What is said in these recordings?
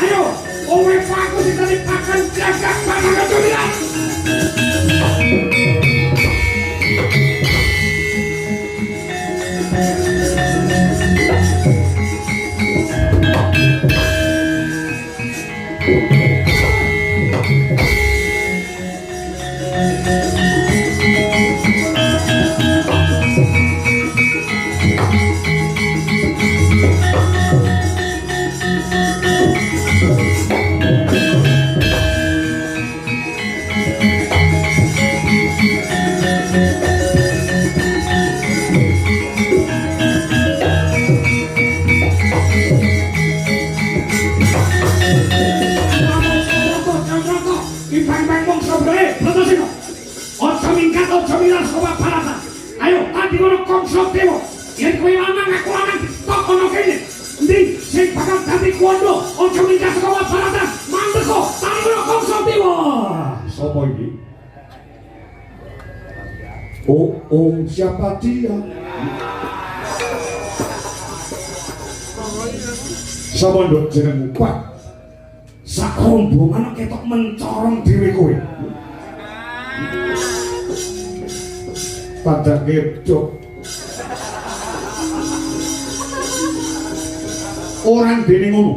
Ayo, owe paku ditalipakan jagat pangan dominan. Siapa dia? Sama nduk jenengmu Pak. Sak rombongan ketok mencorong dhewe kowe. Pada ngedok. Orang dene ngono.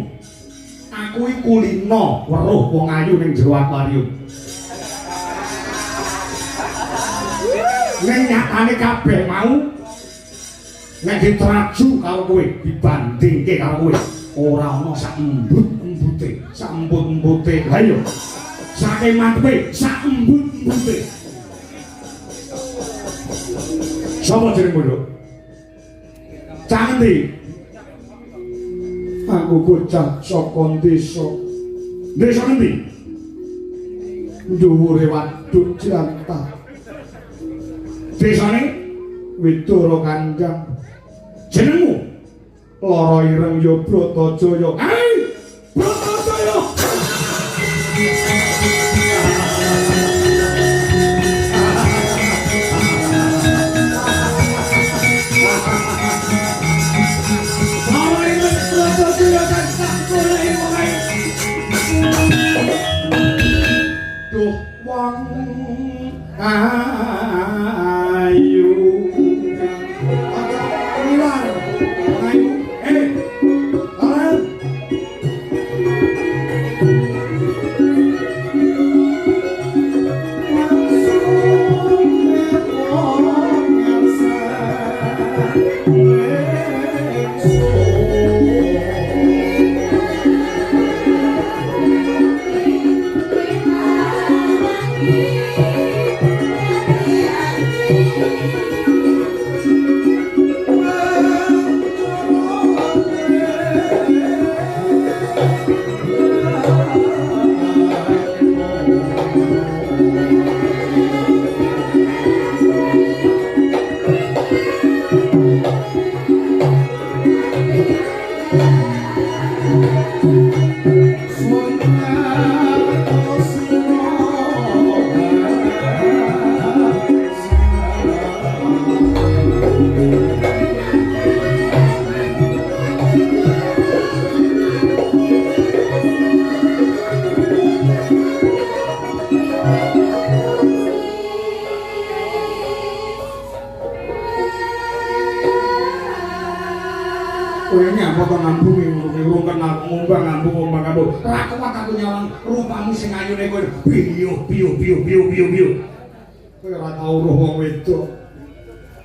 Aku iki kulino weruh wong ayu ning jero akuarium. Nek nyatane kabeh mau nek ditraju karo kowe dibandingke karo kowe ora ana sak embut-embute sak embut-embute ha yo sak mantep sak embut-embute sapa jenengmu lho Candi aku bocah saka desa endi dhuwure waduk jantah desane Widoro Kanjang jenengmu Loro Ireng yo Bratajaya Bratajaya duh wong ayu Milan ayu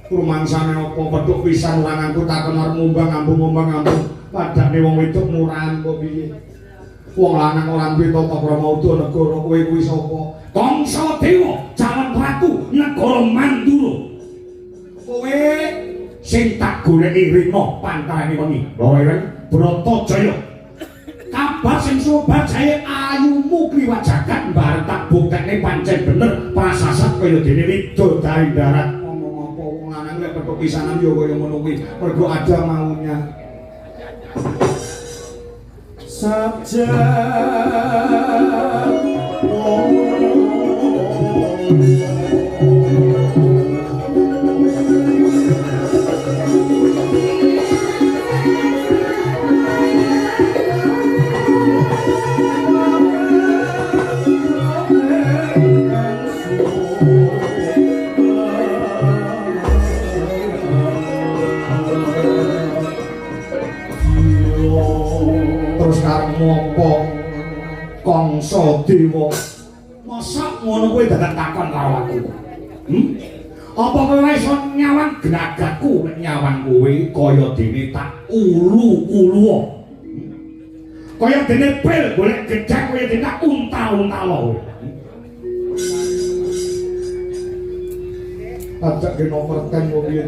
rumangsane apa petuk pisan lanangku tak kenal ngumbang ambung padane wong wedok murahan kok piye wong lanang ora duwe tata krama utuh negara kowe kuwi sapa Kangsadewa calon ratu negara Mandura kowe sing tak goleki rina pantarane wengi Loro Ireng Bratajaya kabar sing sobat jae ayumu kliwat jagat bareng tak buktekne pancen bener prasasat kaya dene widodari darat petuk pisanan yo kaya ngono kuwi mergo ada maunya sabja Terus karep ngopo Kangsa Dewa mosok ngono kowe dadak takon karo aku. Apa kowe iso nyawang geragatku nek nyawang kowe kaya dene tak ulu-uluwa. Kaya dene pil golek gejak kaya dene tak untal-untal kowe. Ajak ke nomor 10 kok piye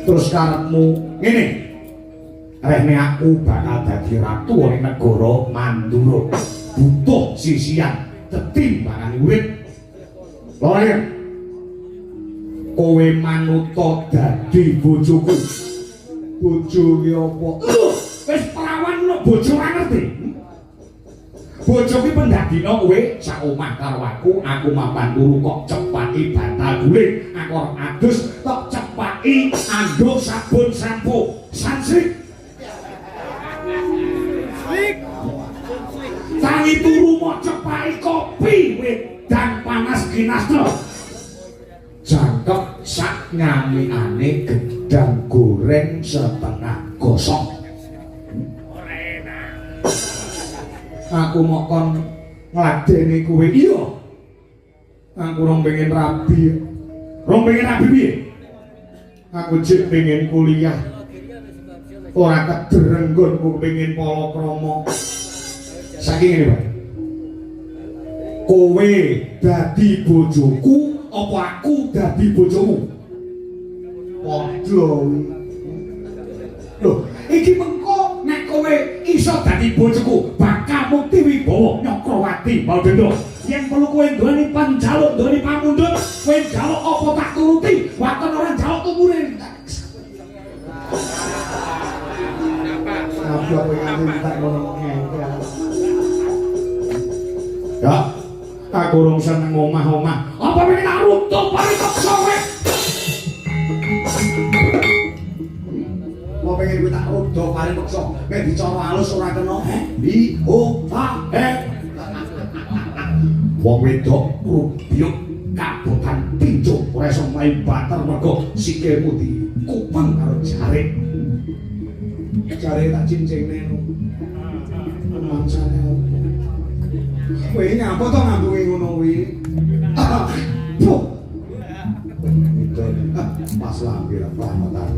terus karepmu ngene. Rene aku bakal dadi ratu ning negara Mandura. Butuh sisian tetimbangan urip. Lha kowe manuta dadi bojoku. Bojo ki apa? Wis perawan lho bojo ora ngerti. Bojo ki pendadina kowe sak omah karo aku mapan turu kok cepaki bantal guling, akor adus tok cepaki anduk sabun sampo, sansrik. Tangi turu mau cepaki kopi wedang panas kinasno. Jangkep sak nyamiane gedang goreng setengah gosong. Aku mau kon ngladeni kowe iya. Aku rong pengen rabi. Rong pengen rabi piye? Aku jek pengen kuliah. Ora kederenggon ku pengen palakrama. Saking ngene, Pak. Kowe dadi bojoku apa aku dadi bojomu? Padha. Loh, iki mengko nek kowe iso dadi bojoku, bakal mukti wibawa Nyakrawati Baldenda. Yen perlu kowe nduweni panjaluk, nduweni pamundhut, kowe njaluk apa tak turuti, waton ora njaluk tumure. Apa kowe nganti tak ngono ngengkel. Ya, aku urung seneng omah-omah. Apa pengen tak runtuh paling kok sore? Apa pengen gue tak runtuh paling kok sore? Nek bicara halus ora kena. Bi o fa wong wedok rubyuk kabotan tinjuk ora iso main bater mergo sikilmu dikupang karo jarik. Jarik tak cincingne no. Mangsane opo? Kowe nyapa to ngambungi ngono kuwi? Puh. Itu pas lambe lah pamatan.